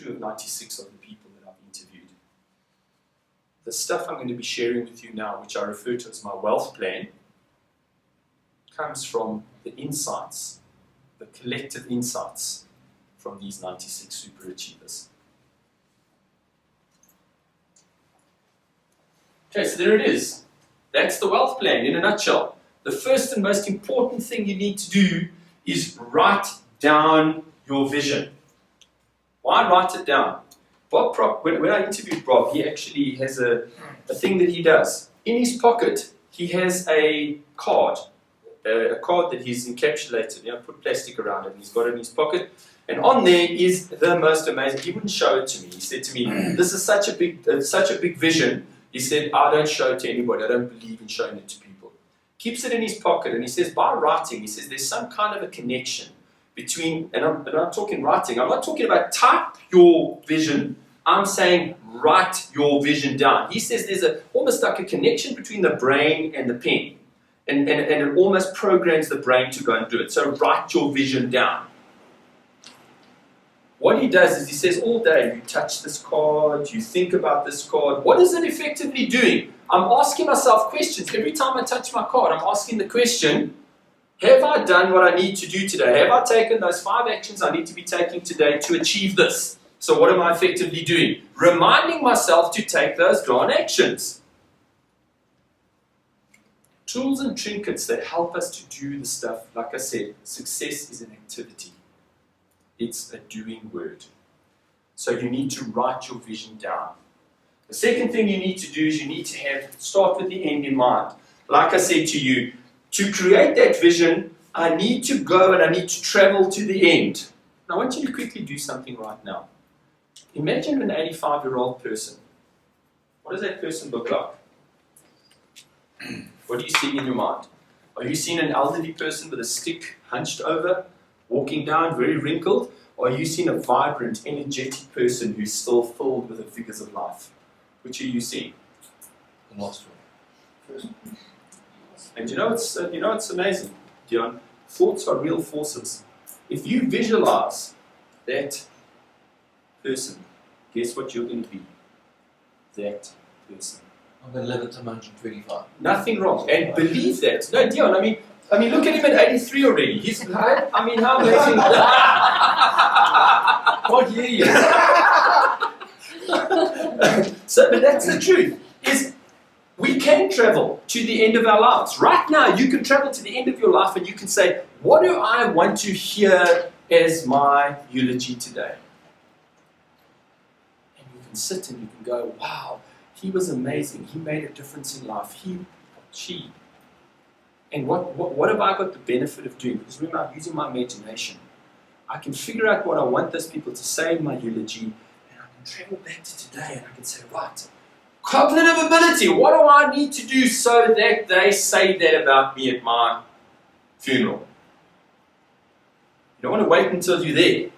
2 of 96 of the people that I've interviewed. The stuff I'm going to be sharing with you now, which I refer to as my wealth plan, comes from the insights, the collective insights from these 96 super achievers. Okay, so there it is. That's the wealth plan in a nutshell. The first and most important thing you need to do is write down your vision. Why write it down? Bob Proctor, when I interviewed Bob, he actually has a thing that he does. In his pocket, he has a card that he's encapsulated, put plastic around it, and he's got it in his pocket. And on there is the most amazing. He wouldn't show it to me. He said to me, "This is such a big vision." He said, "I don't show it to anybody. I don't believe in showing it to people." Keeps it in his pocket, and he says, by writing, he says, there's some kind of a connection between, and I'm talking writing. I'm not talking about type your vision. I'm saying write your vision down. He says there's almost like a connection between the brain and the pen. And it almost programs the brain to go and do it. So write your vision down. What he does is he says all day, you touch this card, you think about this card. What is it effectively doing? I'm asking myself questions. Every time I touch my card, I'm asking the question, have I done what I need to do today? Have I taken those 5 actions I need to be taking today to achieve this? So what am I effectively doing? Reminding myself to take those darn actions. Tools and trinkets that help us to do the stuff. Like I said, success is an activity. It's a doing word. So you need to write your vision down. The second thing you need to do is you need to start with the end in mind. Like I said to you, to create that vision, I need to go and I need to travel to the end. Now I want you to quickly do something right now. Imagine an 85-year-old person. What does that person look like? What do you see in your mind? Are you seeing an elderly person with a stick hunched over, walking down, very wrinkled? Or are you seeing a vibrant, energetic person who's still filled with the figures of life? Which are you seeing? The last one. And you know it's amazing, Dion. Thoughts are real forces. If you visualize that person, guess what you're going to be? That person. I'm going to live until 125. Nothing wrong. And believe that. No, Dion, I mean, look at him at 83 already. He's, how amazing. What year? So, but that's the truth. Is we can travel to the end of our lives. Right now, you can travel to the end of your life and you can say, what do I want to hear as my eulogy today? And you can sit and you can go, wow, he was amazing. He made a difference in life. She. And what have I got the benefit of doing? Because remember, I'm using my imagination. I can figure out what I want those people to say in my eulogy, and I can travel back to today and I can say, right, cognitive ability, what do I need to do so that they say that about me at my funeral? You don't want to wait until you're there.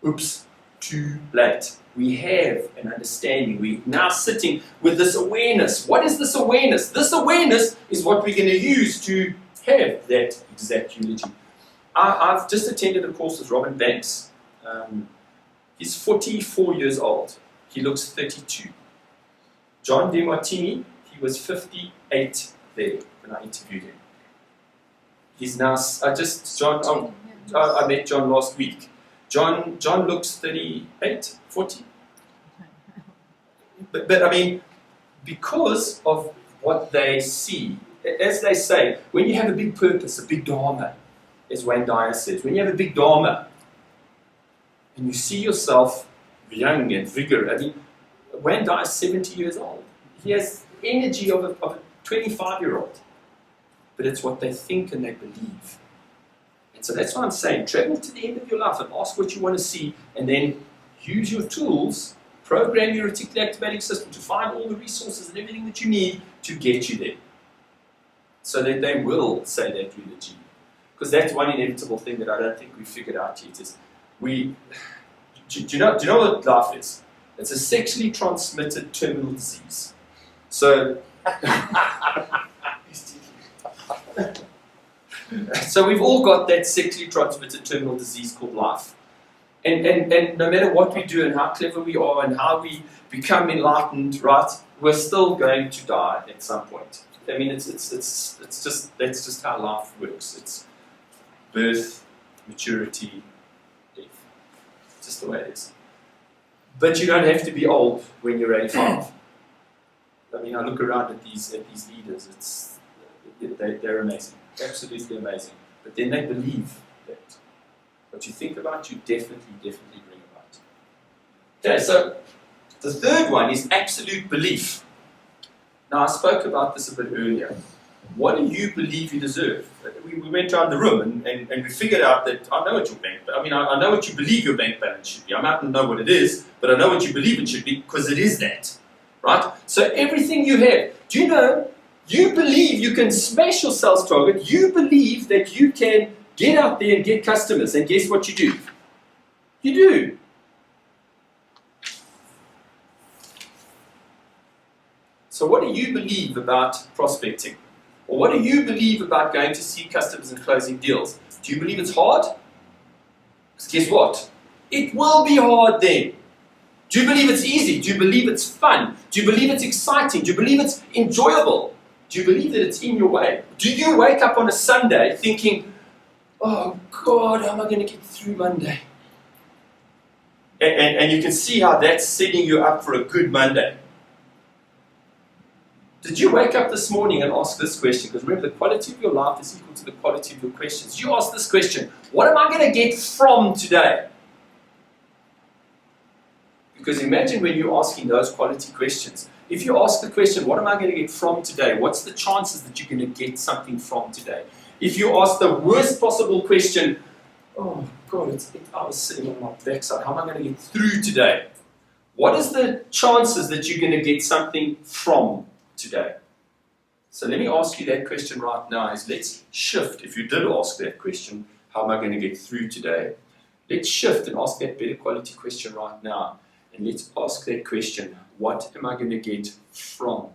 Oops, too late. We have an understanding. We're now sitting with this awareness. What is this awareness? This awareness is what we're going to use to have that exact eulogy. I've just attended a course with Robin Banks. He's 44 years old. He looks 32. John DeMartini, he was 58 there when I interviewed him. He's now, I met John last week. John looks 38, 40. But I mean, because of what they see, as they say, when you have a big purpose, a big dharma, as Wayne Dyer says, when you have a big dharma, and you see yourself young and vigorous, I mean, Wayne Dyer is 70 years old. He has energy of a 25-year-old. But it's what they think and they believe. And so that's what I'm saying. Travel to the end of your life and ask what you want to see, and then use your tools, program your reticular activating system to find all the resources and everything that you need to get you there. So that they will say that eulogy. Because that's one inevitable thing that I don't think we've figured out yet is do you know what life is? It's a sexually transmitted terminal disease. So so we've all got that sexually transmitted terminal disease called life. And no matter what we do and how clever we are and how we become enlightened, right, we're still going to die at some point. I mean, it's just that's just how life works. It's birth, maturity, death. It's just the way it is. But you don't have to be old when you're 85. I mean, I look around at these leaders. They're amazing, absolutely amazing. But then they believe that what you think about, you definitely bring about. Okay, so the third one is absolute belief. Now, I spoke about this a bit earlier. What do you believe you deserve? We went around the room and we figured out that I know what your bank, I know what you believe your bank balance should be. I might not know what it is, but I know what you believe it should be because it is that. Right? So everything you have, do you know, you believe you can smash your sales target, you believe that you can get out there and get customers, and guess what you do? You do. So what do you believe about prospecting? Or what do you believe about going to see customers and closing deals? Do you believe it's hard? Because guess what? It will be hard then. Do you believe it's easy? Do you believe it's fun? Do you believe it's exciting? Do you believe it's enjoyable? Do you believe that it's in your way? Do you wake up on a Sunday thinking, oh God, how am I going to get through Monday? And you can see how that's setting you up for a good Monday. Did you wake up this morning and ask this question? Because remember, the quality of your life is equal to the quality of your questions. You ask this question, what am I going to get from today? Because imagine when you're asking those quality questions. If you ask the question, what am I going to get from today? What's the chances that you're going to get something from today? If you ask the worst possible question, oh God, I was sitting on my backside. How am I going to get through today? What is the chances that you're going to get something from today? So let me ask you that question right now. Let's shift. If you did ask that question, how am I going to get through today? Let's shift and ask that better quality question right now. And let's ask that question, what am I going to get from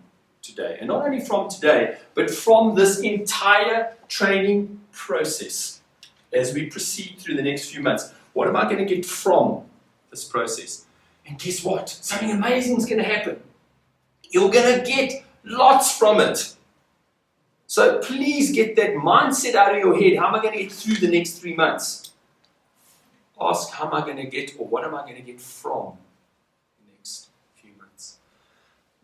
today? And not only from today, but from this entire training process. As we proceed through the next few months, what am I going to get from this process? And guess what? Something amazing is going to happen. You're going to get lots from it. So please get that mindset out of your head. How am I going to get through the next 3 months? Ask, how am I going to get, or what am I going to get from the next few months?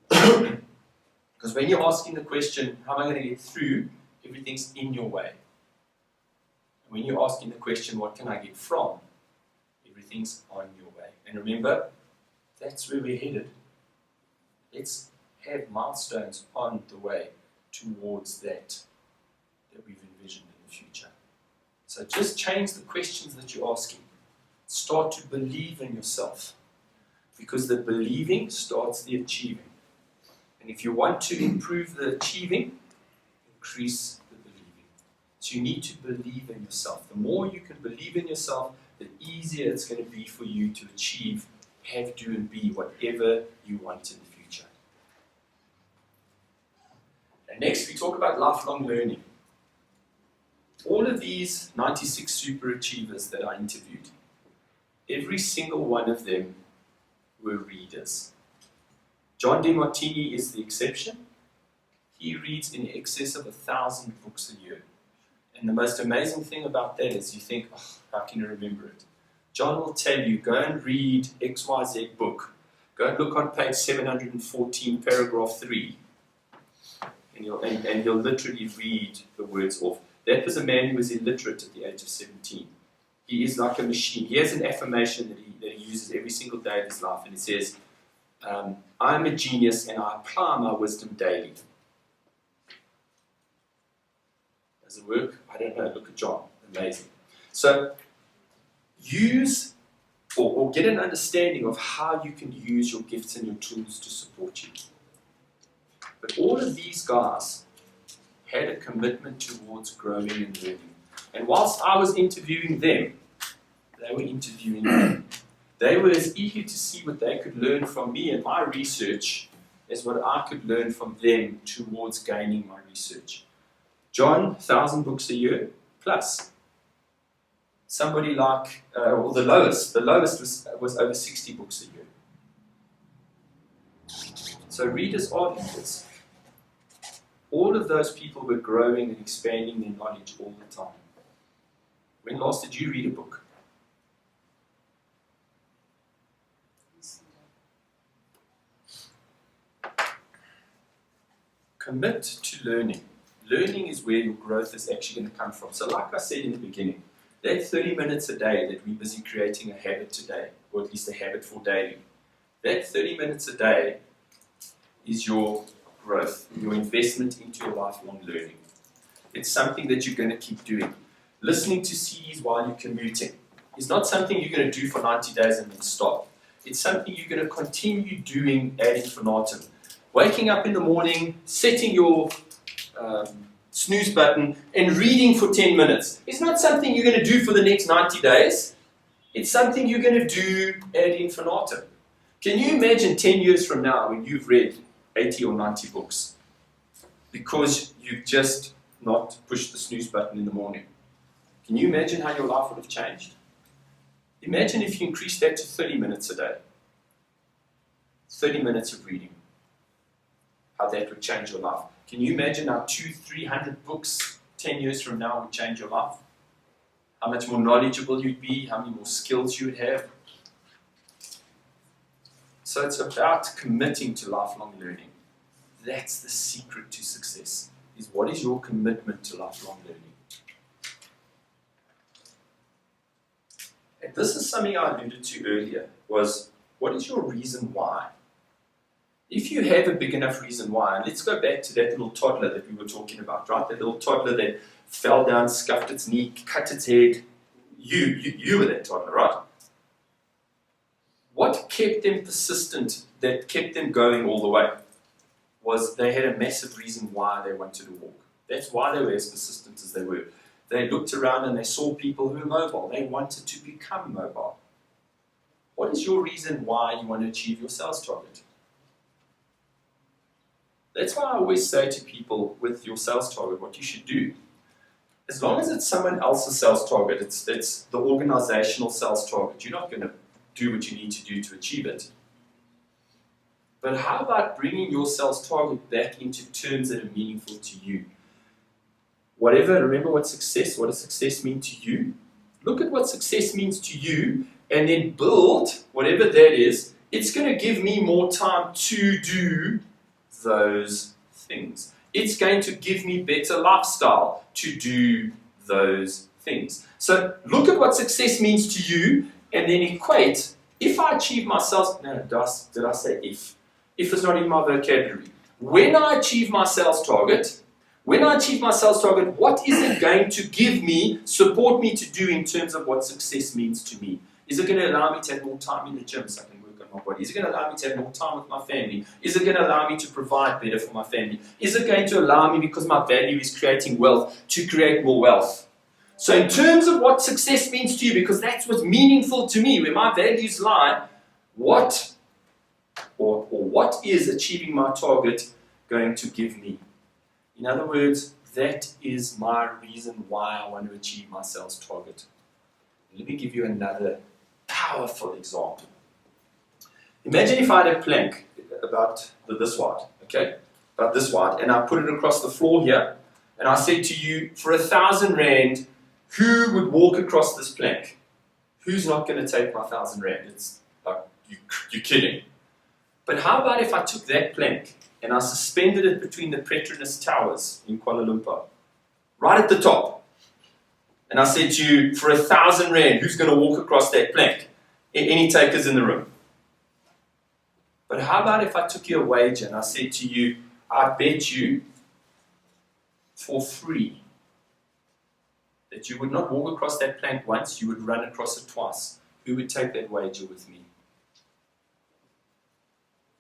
Because when you're asking the question, how am I going to get through, everything's in your way. And when you're asking the question, what can I get from, everything's on your way. And remember, that's where we're headed. Let's have milestones on the way towards that we've envisioned in the future. So just change the questions that you're asking. Start to believe in yourself, because the believing starts the achieving. And if you want to improve the achieving, increase the believing. So you need to believe in yourself. The more you can believe in yourself, the easier it's going to be for you to achieve, have, do, and be whatever you want in the future. And next, we talk about lifelong learning. All of these 96 super achievers that I interviewed, every single one of them were readers. John DeMartini is the exception. He reads in excess of 1,000 books a year. And the most amazing thing about that is you think, oh, how can you remember it? John will tell you, go and read XYZ book. Go and look on page 714, paragraph 3. And he'll literally read the words off. That was a man who was illiterate at the age of 17. He is like a machine. He has an affirmation that he uses every single day of his life, and it says, I am a genius and I apply my wisdom daily. Does it work? I don't know. Look at John. Amazing. So use or get an understanding of how you can use your gifts and your tools to support you. But all of these guys had a commitment towards growing and learning. And whilst I was interviewing them, they were interviewing me. They were as eager to see what they could learn from me and my research as what I could learn from them towards gaining my research. John, 1,000 books a year, plus. Somebody like, well, the lowest was over 60 books a year. So readers are leaders. All of those people were growing and expanding their knowledge all the time. When last did you read a book? Commit to learning. Learning is where your growth is actually going to come from. So like I said in the beginning, that 30 minutes a day that we're busy creating a habit today, or at least a habit for daily, that 30 minutes a day is your growth, your investment into your lifelong learning. It's something that you're going to keep doing. Listening to CDs while you're commuting is not something you're going to do for 90 days and then stop. It's something you're going to continue doing ad infinitum. Waking up in the morning, setting your snooze button, and reading for 10 minutes is not something you're going to do for the next 90 days. It's something you're going to do ad infinitum. Can you imagine 10 years from now when you've read 80 or 90 books because you've just not pushed the snooze button in the morning? Can you imagine how your life would have changed? Imagine if you increased that to 30 minutes a day. 30 minutes of reading. How that would change your life. Can you imagine how 200-300 books 10 years from now would change your life? How much more knowledgeable you'd be, how many more skills you would have. So it's about committing to lifelong learning. That's the secret to success, is what is your commitment to lifelong learning? And this is something I alluded to earlier, was what is your reason why? If you have a big enough reason why, and let's go back to that little toddler that we were talking about, right? That little toddler that fell down, scuffed its knee, cut its head. You were that toddler, right? What kept them persistent, that kept them going all the way, was they had a massive reason why they wanted to walk. That's why they were as persistent as they were. They looked around and they saw people who were mobile. They wanted to become mobile. What is your reason why you want to achieve your sales target? That's why I always say to people with your sales target, what you should do. As long as it's someone else's sales target, it's the organizational sales target, you're not going to do what you need to do to achieve it. But how about bringing your sales target back into terms that are meaningful to you? Remember what does success mean to you? Look at what success means to you and then build whatever that is. It's going to give me more time to do those things. It's going to give me better lifestyle to do those things. So look at what success means to you and then equate, if I achieve my sales, did I say if? If is not in my vocabulary. When I achieve my sales target, what is it going to give me, support me to do in terms of what success means to me? Is it going to allow me to have more time in the gym so I can work on my body? Is it going to allow me to have more time with my family? Is it going to allow me to provide better for my family? Is it going to allow me, because my value is creating wealth, to create more wealth? So in terms of what success means to you, because that's what's meaningful to me, where my values lie, what is achieving my target going to give me? In other words, that is my reason why I want to achieve my sales target. Let me give you another powerful example. Imagine if I had a plank about this wide, okay? About this wide, and I put it across the floor here, and I said to you, for 1,000 Rand, who would walk across this plank? Who's not going to take my 1,000 Rand? It's like, you're kidding. But how about if I took that plank and I suspended it between the Petronas Towers in Kuala Lumpur, right at the top, and I said to you, for 1,000 Rand, who's going to walk across that plank? Any takers in the room? But how about if I took you a wager and I said to you, I bet you for free that you would not walk across that plank once, you would run across it twice. Who would take that wager with me?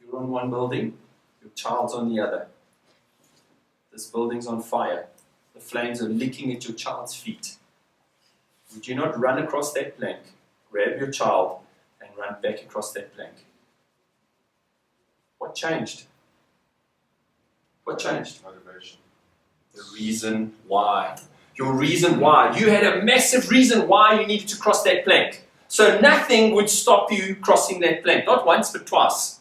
You're on one building, your child's on the other. This building's on fire. The flames are licking at your child's feet. Would you not run across that plank, grab your child, and run back across that plank? What changed? What changed? Motivation. The reason why. your reason why. You had a massive reason why you needed to cross that plank. So nothing would stop you crossing that plank, not once but twice.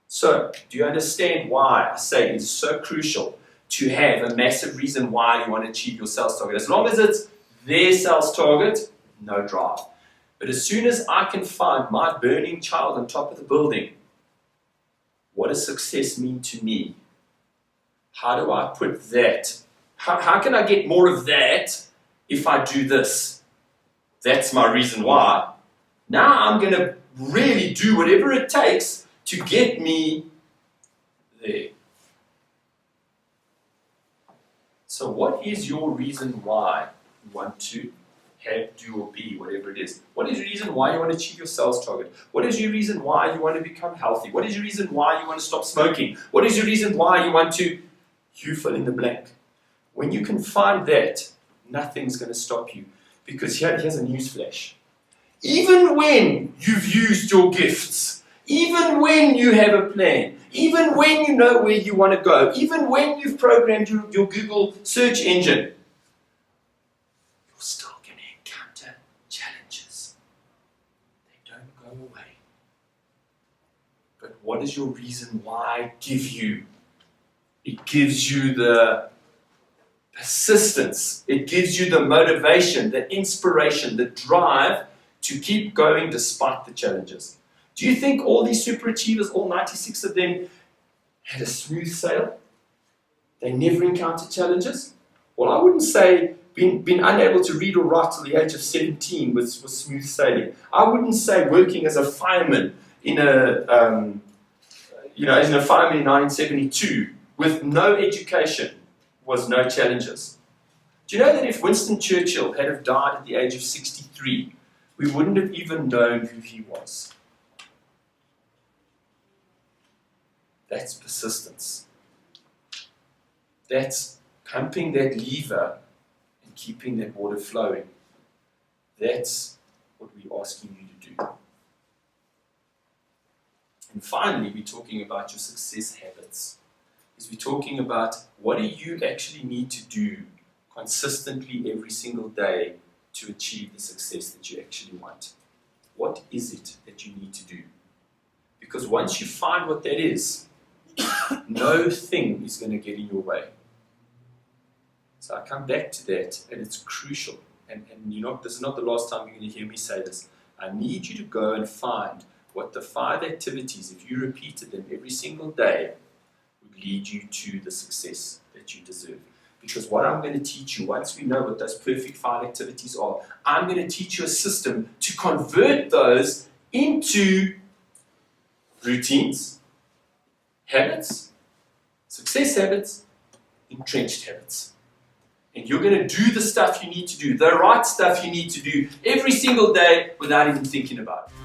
So, do you understand why I say it is so crucial to have a massive reason why you want to achieve your sales target? As long as it's their sales target, no drive. But as soon as I can find my burning child on top of the building, what does success mean to me? How do I put that? How can I get more of that if I do this? That's my reason why. Now I'm going to really do whatever it takes to get me there. So what is your reason why you want to have, do, or be, whatever it is? What is your reason why you want to achieve your sales target? What is your reason why you want to become healthy? What is your reason why you want to stop smoking? What is your reason why you want to, you fill in the blank. When you can find that, nothing's going to stop you. Because here's a news flash. Even when you've used your gifts, even when you have a plan, even when you know where you want to go, even when you've programmed your Google search engine, you're still going to encounter challenges. They don't go away. But what does your reason why give you? It gives you the persistence. It gives you the motivation, the inspiration, the drive to keep going despite the challenges. Do you think all these super achievers, all 96 of them, had a smooth sail? They never encountered challenges? Well, I wouldn't say being unable to read or write till the age of 17 was smooth sailing. I wouldn't say working as a fireman in a fireman in 1972 with no education was no challenges. Do you know that if Winston Churchill had have died at the age of 63, we wouldn't have even known who he was? That's persistence. That's pumping that lever and keeping that water flowing. That's what we're asking you to do. And finally, we're talking about your success habits. We're talking about what do you actually need to do consistently every single day to achieve the success that you actually want. What is it that you need to do? Because once you find what that is, no thing is going to get in your way. So I come back to that, and it's crucial. And this is not the last time you're going to hear me say this. I need you to go and find what the 5 activities, if you repeated them every single day, would lead you to the success that you deserve. Because what I'm going to teach you, once we know what those perfect 5 activities are, I'm going to teach you a system to convert those into routines, habits, success habits, entrenched habits. And you're going to do the stuff you need to do, the right stuff you need to do every single day without even thinking about it.